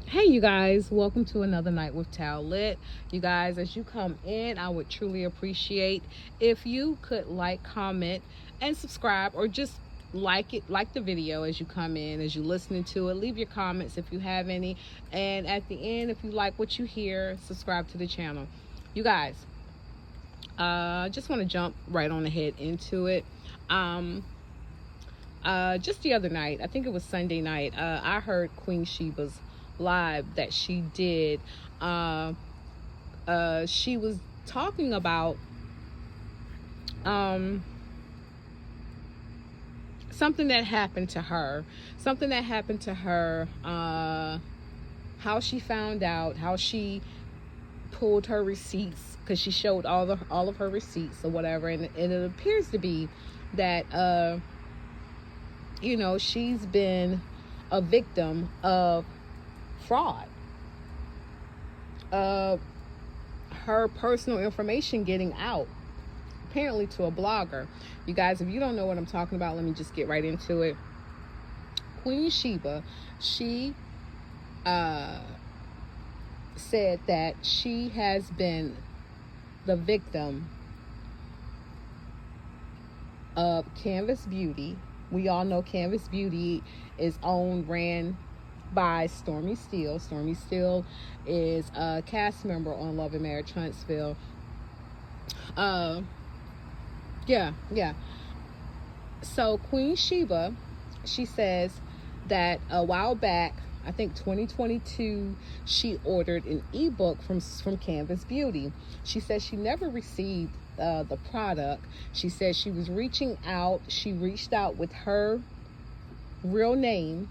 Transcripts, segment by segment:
Hey, you guys, welcome to another night with Tal Lit. You guys, as you come in, I would truly appreciate if you could like, comment, and subscribe, or just like the video as you come in, as you listening to it. Leave your comments if you have any, and at the end, if you like what you hear, subscribe to the channel. You guys, just want to jump right on ahead into it. Just the other night, I think it was Sunday night, I heard Queen Sheba's live that she did. She was talking about something that happened to her, how she found out, how she pulled her receipts, because she showed all of her receipts or whatever, and it appears to be that she's been a victim of fraud, of her personal information getting out, apparently to a blogger. You guys, if you don't know what I'm talking about, let me just get right into it. Queen Sheba, she said that she has been the victim of Canvas Beauty. We all know Canvas Beauty is ran by Stormy Steel. Stormy Steel is a cast member on Love and Marriage Huntsville. Yeah. So Queen Sheba, she says that a while back, I think 2022, she ordered an ebook from Canvas Beauty. She says she never received the product. She said she was reaching out. She reached out with her real name,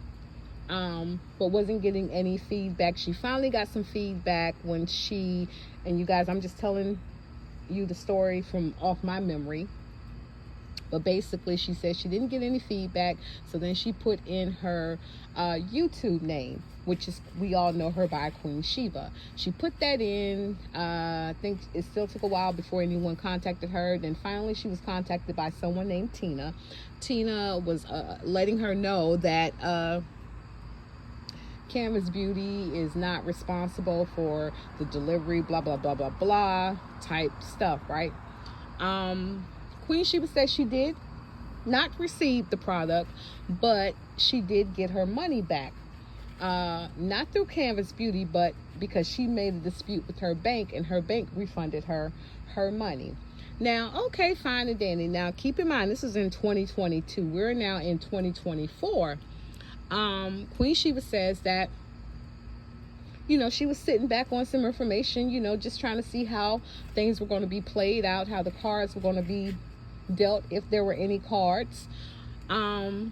but wasn't getting any feedback. She finally got some feedback when and you guys, I'm just telling you the story from off my memory. But basically, she said she didn't get any feedback. So then she put in her YouTube name, which is, we all know her by Queen Sheba. She put that in. I think it still took a while before anyone contacted her. Then finally, she was contacted by someone named Tina. Tina was letting her know that Canvas Beauty is not responsible for the delivery, blah, blah, blah, blah, blah, type stuff, right? Queen Sheba said she did not receive the product, but she did get her money back. Not through Canvas Beauty, but because she made a dispute with her bank, and her bank refunded her money. Now, okay, fine and dandy. Now, keep in mind, this is in 2022. We're now in 2024. Queen Sheba says that, she was sitting back on some information, just trying to see how things were going to be played out, how the cards were going to be dealt, if there were any cards. I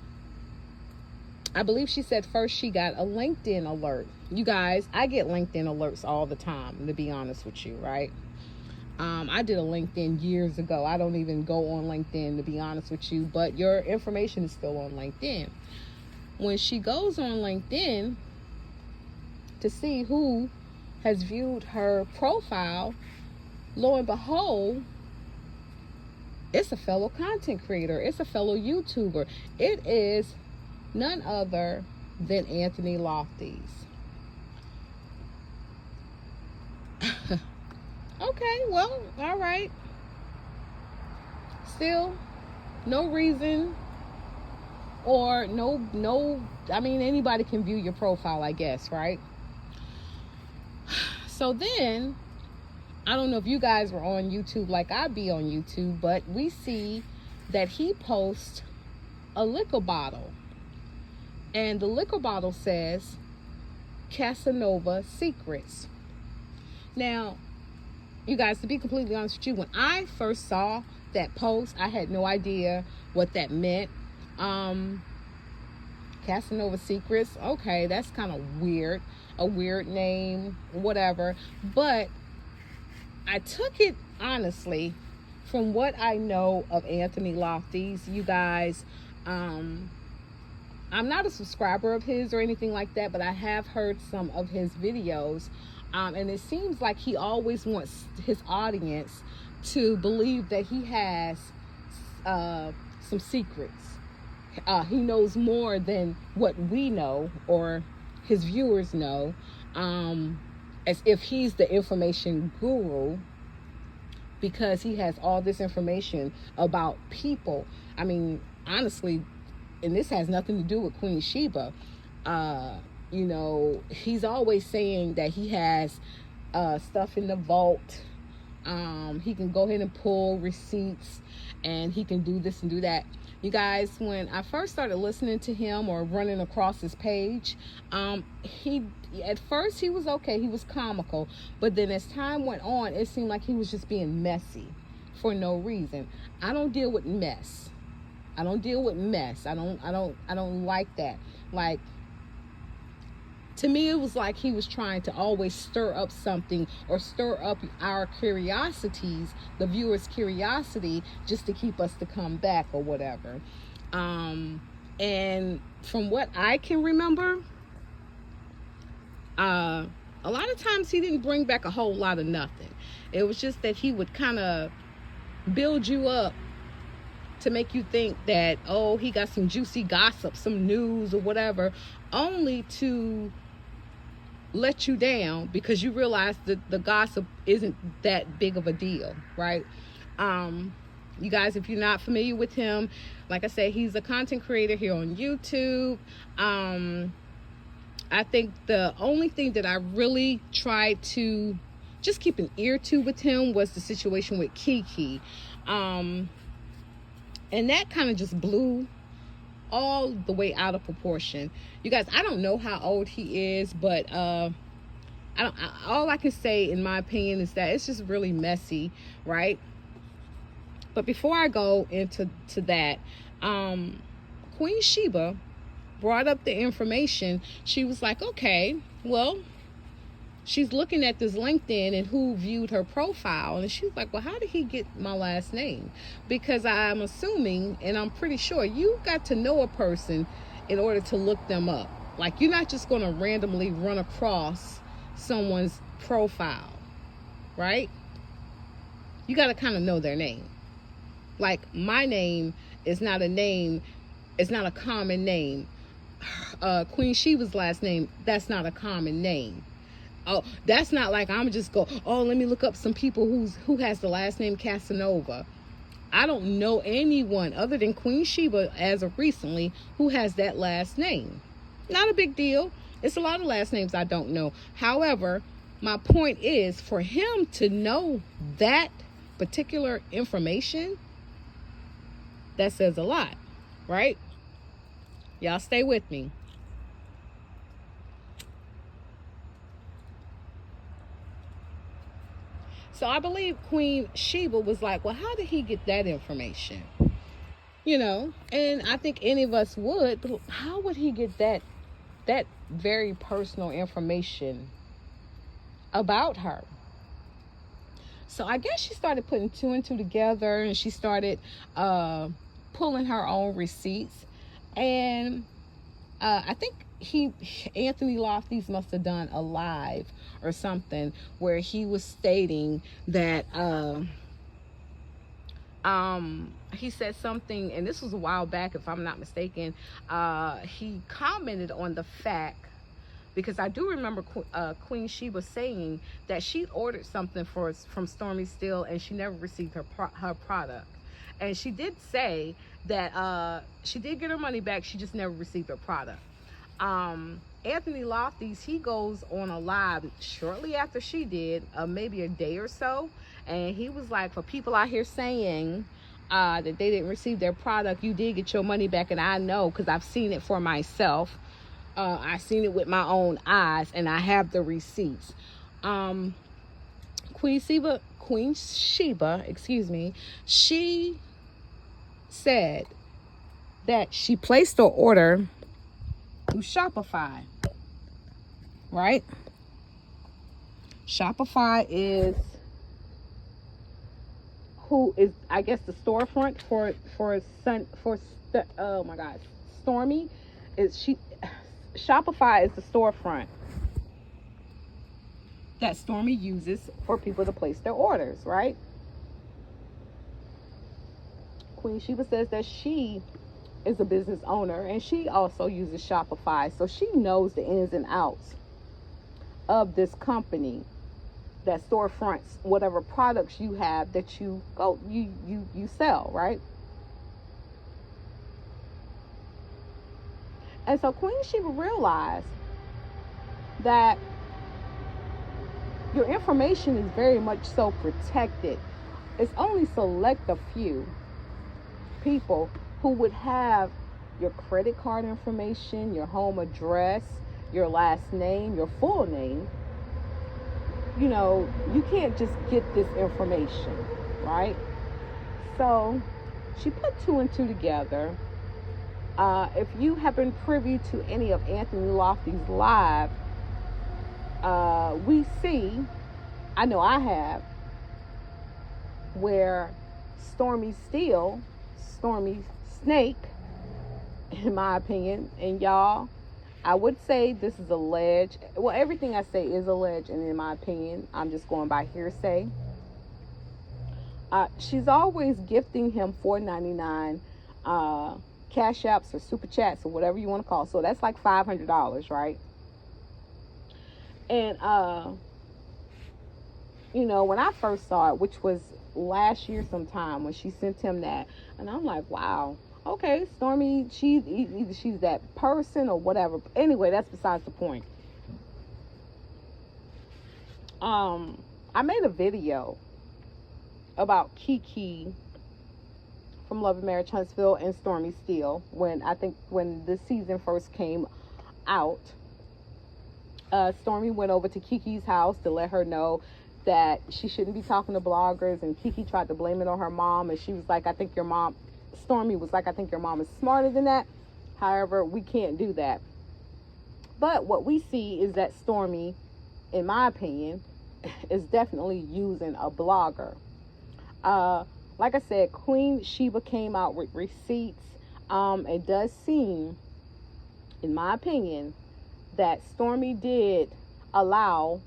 believe she said first she got a LinkedIn alert. You guys, I get LinkedIn alerts all the time, to be honest with you, right? I did a LinkedIn years ago. I don't even go on LinkedIn, to be honest with you, but your information is still on LinkedIn. When she goes on LinkedIn to see who has viewed her profile, lo and behold, it's a fellow content creator. It's a fellow YouTuber. It is none other than Anthony Lofty's. Okay, well, all right. Still, no reason or no, I mean, anybody can view your profile, I guess, right? So then, I don't know if you guys were on YouTube like I be on YouTube, but we see that he posts a liquor bottle. And the liquor bottle says Casanova Secrets. Now, you guys, to be completely honest with you, when I first saw that post, I had no idea what that meant. Casanova Secrets, okay, that's kind of weird, a weird name, whatever. But I took it honestly from what I know of Anthony Lofty's. You guys, I'm not a subscriber of his or anything like that, but I have heard some of his videos, and it seems like he always wants his audience to believe that he has some secrets. He knows more than what we know, or his viewers know, as if he's the information guru, because he has all this information about people. I mean, honestly, and this has nothing to do with Queen Sheba. You know, he's always saying that he has stuff in the vault. He can go ahead and pull receipts, and he can do this and do that. You guys, when I first started listening to him or running across his page, at first he was okay, he was comical, but then as time went on, it seemed like he was just being messy for no reason. I don't deal with mess. I don't like that. Like, to me, it was like he was trying to always stir up something, or stir up our curiosities, the viewers' curiosity, just to keep us to come back or whatever. And from what I can remember, a lot of times he didn't bring back a whole lot of nothing. It was just that he would kind of build you up to make you think that, oh, he got some juicy gossip, some news or whatever, only to let you down because you realize that the gossip isn't that big of a deal, right? You guys, if you're not familiar with him, like I said, he's a content creator here on YouTube. I think the only thing that I really tried to just keep an ear to with him was the situation with Kiki. And that kind of just blew all the way out of proportion. You guys, I don't know how old he is, but all I can say, in my opinion, is that it's just really messy, right? But before I go into that, Queen Sheba brought up the information. She was like, okay, well, she's looking at this LinkedIn and who viewed her profile, and she's like, well, how did he get my last name? Because I'm assuming, and I'm pretty sure, you got to know a person in order to look them up. Like, you're not just going to randomly run across someone's profile, right? You got to kind of know their name. Like, my name is not a name, it's not a common name. Queen Sheba's last name, that's not a common name. Oh, that's not like I'm just go, oh, let me look up some people who has the last name Casanova. I don't know anyone other than Queen Sheba as of recently who has that last name. Not a big deal. It's a lot of last names I don't know. However, my point is, for him to know that particular information, that says a lot, right? Y'all stay with me. So I believe Queen Sheba was like, well, how did he get that information? You know, and I think any of us would, but how would he get that very personal information about her? So I guess she started putting two and two together, and she started pulling her own receipts. And I think Anthony Lofty's must have done a live or something where he was stating that he said something, and this was a while back if I'm not mistaken. He commented on the fact, because I do remember Queen Sheba saying that she ordered something from Stormy Steel and she never received her product. And she did say that she did get her money back, she just never received her product. Anthony Lofty's, he goes on a live shortly after she did, maybe a day or so, and he was like, for people out here saying that they didn't receive their product, you did get your money back, and I know because I've seen it for myself. I seen it with my own eyes, and I have the receipts. Queen Sheba, excuse me, she said that she placed her order through Shopify, right? Shopify is who is, I guess, the storefront for oh my God, Stormi. Shopify is the storefront that Stormi uses for people to place their orders, right? Queen Sheba says that she is a business owner, and she also uses Shopify, so she knows the ins and outs of this company that storefronts whatever products you have that you sell, right? And so Queen Sheba realized that your information is very much so protected. It's only select a few people who would have your credit card information, your home address, your last name, your full name. You know, you can't just get this information, right? So she put two and two together. If you have been privy to any of Anthony Lofty's live, we see, I know I have, where Stormy Steel, Stormy Snake, in my opinion, and y'all, I would say this is alleged. Well, everything I say is alleged, and in my opinion, I'm just going by hearsay. She's always gifting him $4.99 cash apps or super chats or whatever you want to call it. So that's like $500, right? And you know, when I first saw it, which was last year sometime, when she sent him that, and I'm like, wow, okay, Stormy, either she's that person or whatever. Anyway, that's besides the point. I made a video about Kiki from Love and Marriage Huntsville and Stormy Steel when this season first came out. Stormy went over to Kiki's house to let her know that she shouldn't be talking to bloggers, and Kiki tried to blame it on her mom, and she was like, Stormy was like, I think your mom is smarter than that. However, we can't do that. But what we see is that Stormy, in my opinion, is definitely using a blogger. Like I said, Queen Sheba came out with receipts. It does seem, in my opinion, that Stormy did allow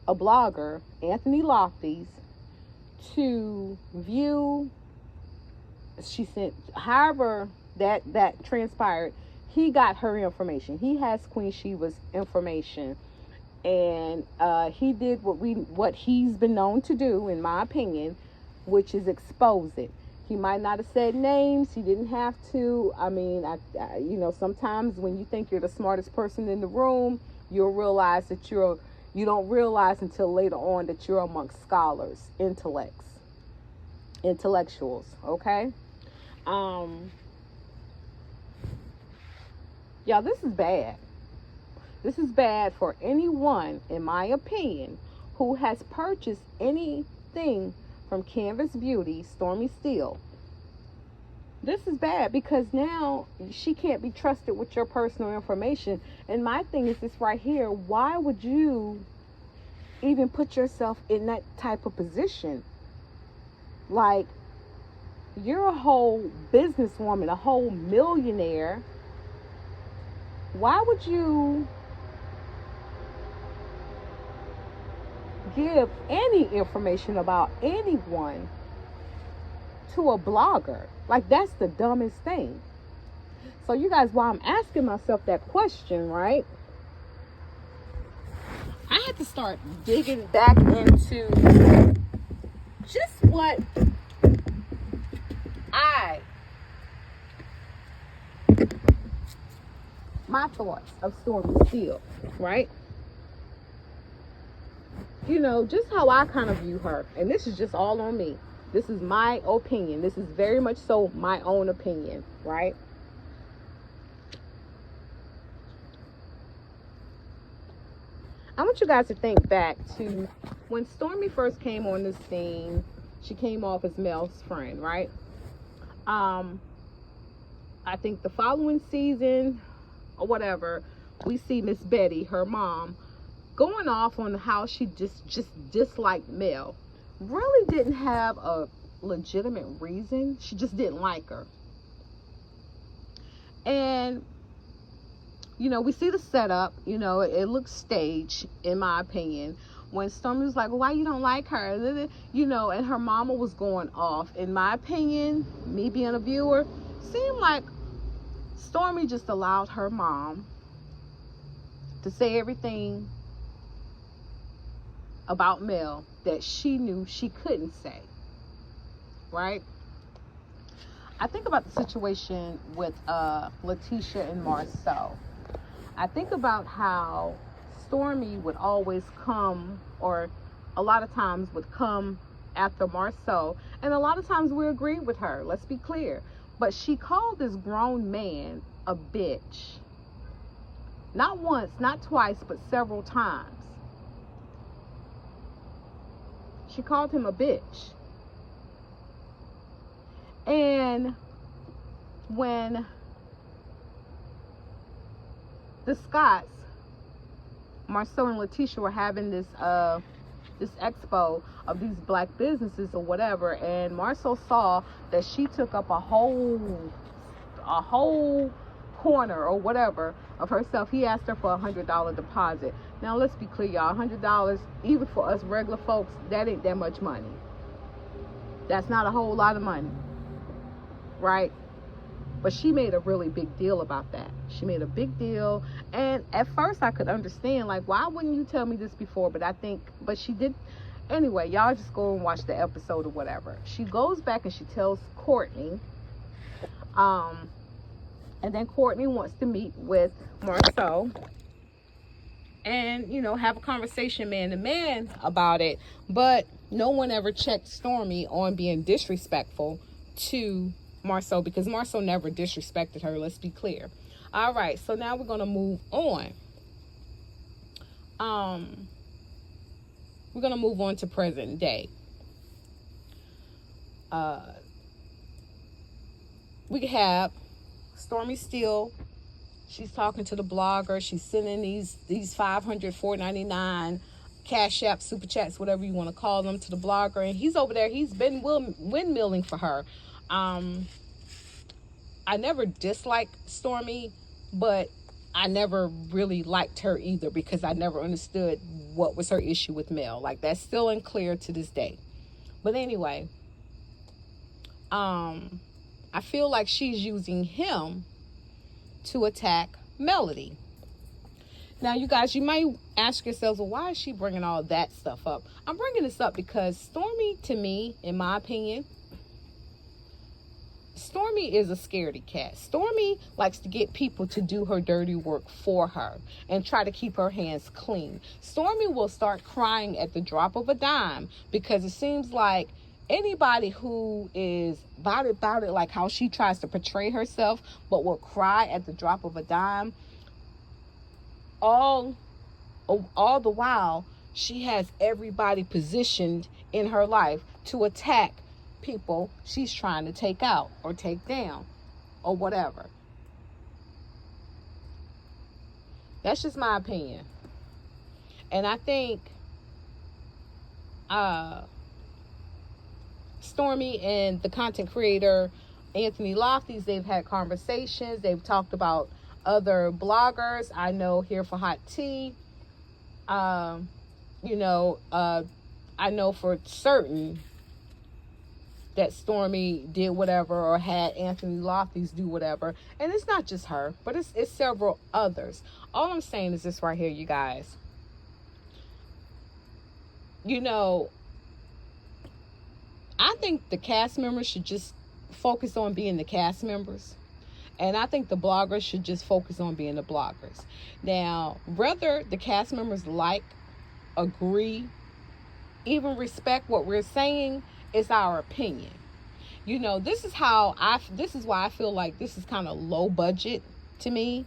a blogger, Anthony Lofty's, to view. She sent, however that transpired, he got her information. He has Queen Sheba's information, and he did what he's been known to do, in my opinion, which is expose it. He might not have said names. He didn't have to. I mean, you know, sometimes when you think you're the smartest person in the room, you'll realize that you don't realize until later on that you're amongst scholars, intellectuals, okay? Y'all, this is bad. This is bad for anyone, in my opinion, who has purchased anything from Canvas Beauty, Stormy Steel. This is bad because now she can't be trusted with your personal information. And my thing is this right here. Why would you even put yourself in that type of position? Like, you're a whole businesswoman, a whole millionaire. Why would you give any information about anyone to a blogger? Like, that's the dumbest thing. So you guys, while I'm asking myself that question, right, I had to start digging back into just what my thoughts of Stormy Steel, right? You know, just how I kind of view her. And this is just all on me. This is my opinion. This is very much so my own opinion, right? I want you guys to think back to when Stormy first came on the scene. She came off as Mel's friend, right? I think the following season or whatever, we see Miss Betty, her mom, going off on how she just disliked Mel. Really didn't have a legitimate reason. She just didn't like her. And you know, we see the setup. You know, it looks staged, in my opinion. When Stormy was like, well, why you don't like her? You know, and her mama was going off. In my opinion, me being a viewer, seemed like Stormy just allowed her mom to say everything about Mel that she knew she couldn't say, right? I think about the situation with Letitia and Marceau. I think about how Stormy would always come, or a lot of times would come after Marceau, and a lot of times we agreed with her, let's be clear. But she called this grown man a bitch. Not once, not twice, but several times. She called him a bitch. And when the Scotts, Marceau and Letitia, were having this expo of these black businesses or whatever, and Marceau saw that she took up a whole corner or whatever of herself, he asked her for $100 deposit. Now let's be clear, y'all, $100, even for us regular folks, that ain't that much money. That's not a whole lot of money, right? But she made a really big deal about that. She made a big deal, and at first I could understand, like, why wouldn't you tell me this before? But she did. Anyway, y'all just go and watch the episode or whatever. She goes back and she tells Courtney, and then Courtney wants to meet with Marceau and, you know, have a conversation man to man about it. But no one ever checked Stormy on being disrespectful to Marceau, because Marceau never disrespected her, let's be clear. All right, so now we're going to move on. We're going to move on to present day. We have Stormy Steel. She's talking to the blogger. She's sending these $500, $4.99 Cash App, Super Chats, whatever you want to call them, to the blogger. And he's over there. He's been windmilling for her. I never disliked Stormy, but I never really liked her either, because I never understood what was her issue with Mel. Like, that's still unclear to this day. But anyway, I feel like she's using him to attack Melody. Now, you guys, you might ask yourselves, well, why is she bringing all that stuff up? I'm bringing this up because Stormy, to me, in my opinion, Stormy is a scaredy cat. Stormy likes to get people to do her dirty work for her and try to keep her hands clean. Stormy will start crying at the drop of a dime, because it seems like anybody who is about it, like how she tries to portray herself, but will cry at the drop of a dime, all the while she has everybody positioned in her life to attack people she's trying to take out or take down or whatever. That's just my opinion. And I think Stormy and the content creator Anthony Lofty's, they've had conversations. They've talked about other bloggers. I know here for Hot Tea, I know for certain that Stormy did whatever, or had Anthony Lofty's do whatever. And it's not just her, but it's several others. All I'm saying is this right here, you guys. You know, I think the cast members should just focus on being the cast members. And I think the bloggers should just focus on being the bloggers. Now, whether the cast members like, agree, even respect what we're saying, is our opinion. You know, this is why I feel like this is kind of low budget to me,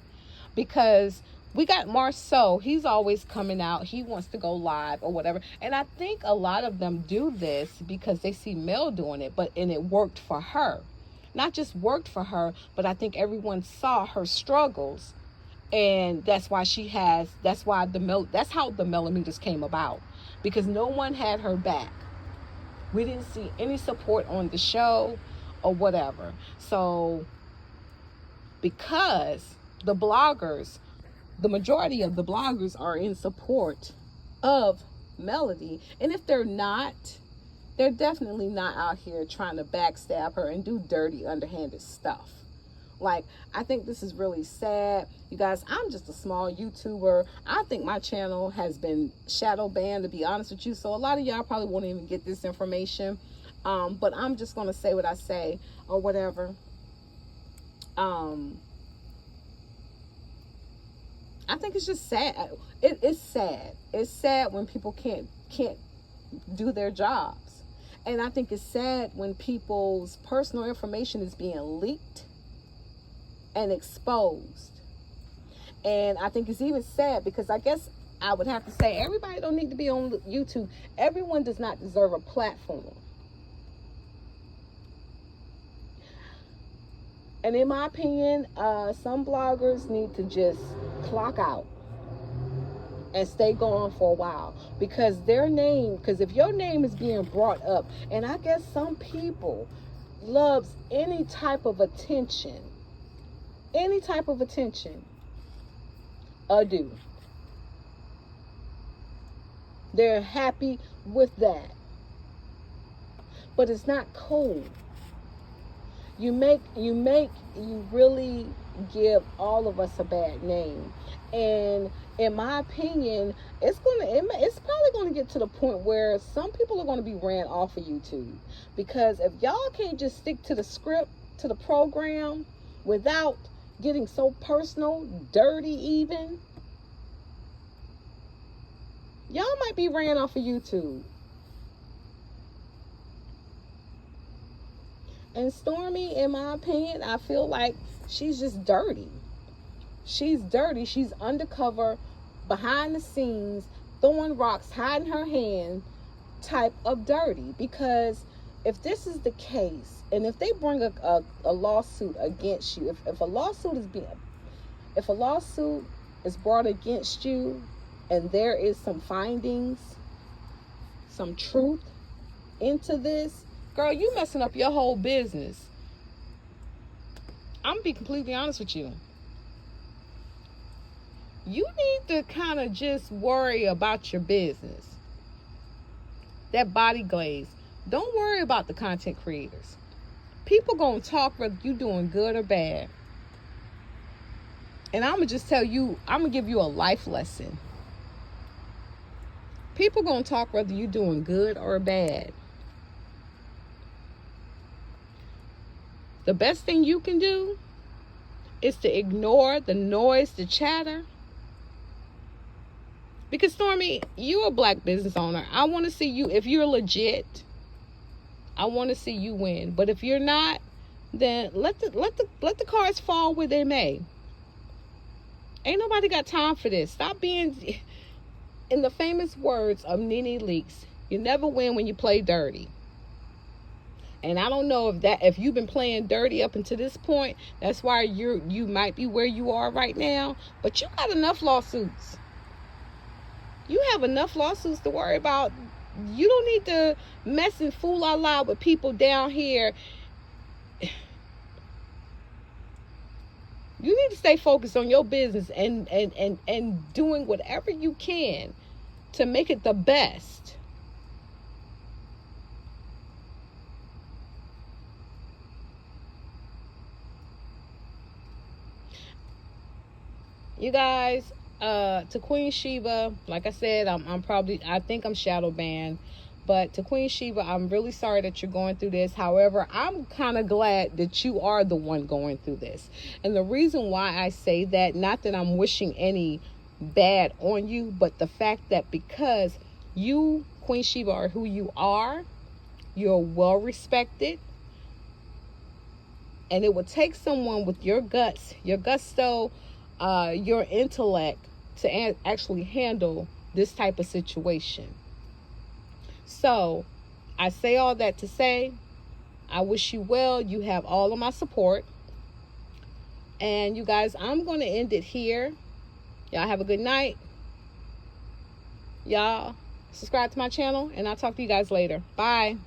because we got Marceau. He's always coming out. He wants to go live or whatever. And I think a lot of them do this because they see Mel doing it, and it worked for her. Not just worked for her, but I think everyone saw her struggles, and that's how the millimeters came about, because no one had her back. We didn't see any support on the show or whatever. So because the majority of the bloggers are in support of Melody, and if they're not, they're definitely not out here trying to backstab her and do dirty, underhanded stuff. Like, I think this is really sad. You guys, I'm just a small YouTuber. I think my channel has been shadow banned, to be honest with you. So a lot of y'all probably won't even get this information. But I'm just going to say what I say or whatever. I think it's just sad. It's sad. It's sad when people can't do their jobs. And I think it's sad when people's personal information is being leaked and exposed. And I think it's even sad because I guess I would have to say everybody don't need to be on YouTube. Everyone does not deserve a platform. And in my opinion, some bloggers need to just clock out and stay gone for a while, because their name, because if your name is being brought up, and I guess some people loves any type of attention, ado. They're happy with that. But it's not cool. You really give all of us a bad name. And in my opinion, it's probably going to get to the point where some people are going to be ran off of YouTube. Because if y'all can't just stick to the script, to the program, without getting so personal, dirty even, y'all might be ran off of YouTube. And Stormi, in my opinion, I feel like she's just dirty. She's dirty. She's undercover, behind the scenes, throwing rocks, hiding her hand type of dirty. Because if this is the case, and if they bring a lawsuit against you, if a lawsuit is brought against you, and there is some findings, some truth into this, girl, you messing up your whole business. I'm gonna be completely honest with you. You need to kind of just worry about your business. That body glaze. Don't worry about the content creators. People gonna talk whether you doing good or bad. And I'm gonna just tell you, I'm gonna give you a life lesson. People gonna talk whether you doing good or bad. The best thing you can do is to ignore the noise, the chatter. Because Stormi, you're a black business owner. I want to see you, if you're legit, I want to see you win. But if you're not, then let the cards fall where they may. Ain't nobody got time for this. Stop being, in the famous words of Nene Leakes, you never win when you play dirty. And I don't know if you've been playing dirty up until this point, that's why you might be where you are right now. But you got enough lawsuits. You have enough lawsuits to worry about. You don't need to mess and fool out loud with people down here. You need to stay focused on your business and doing whatever you can to make it the best. You guys, to Queen Sheba, like I said, I think I'm shadow banned. But to Queen Sheba, I'm really sorry that you're going through this. However, I'm kind of glad that you are the one going through this. And the reason why I say that, not that I'm wishing any bad on you, but the fact that because you, Queen Sheba, are who you are, you're well respected. And it would take someone with your guts, your gusto, your intellect to actually handle this type of situation. So I say all that to say, I wish you well. You have all of my support. And you guys, I'm going to end it here. Y'all have a good night. Y'all subscribe to my channel, and I'll talk to you guys later. Bye.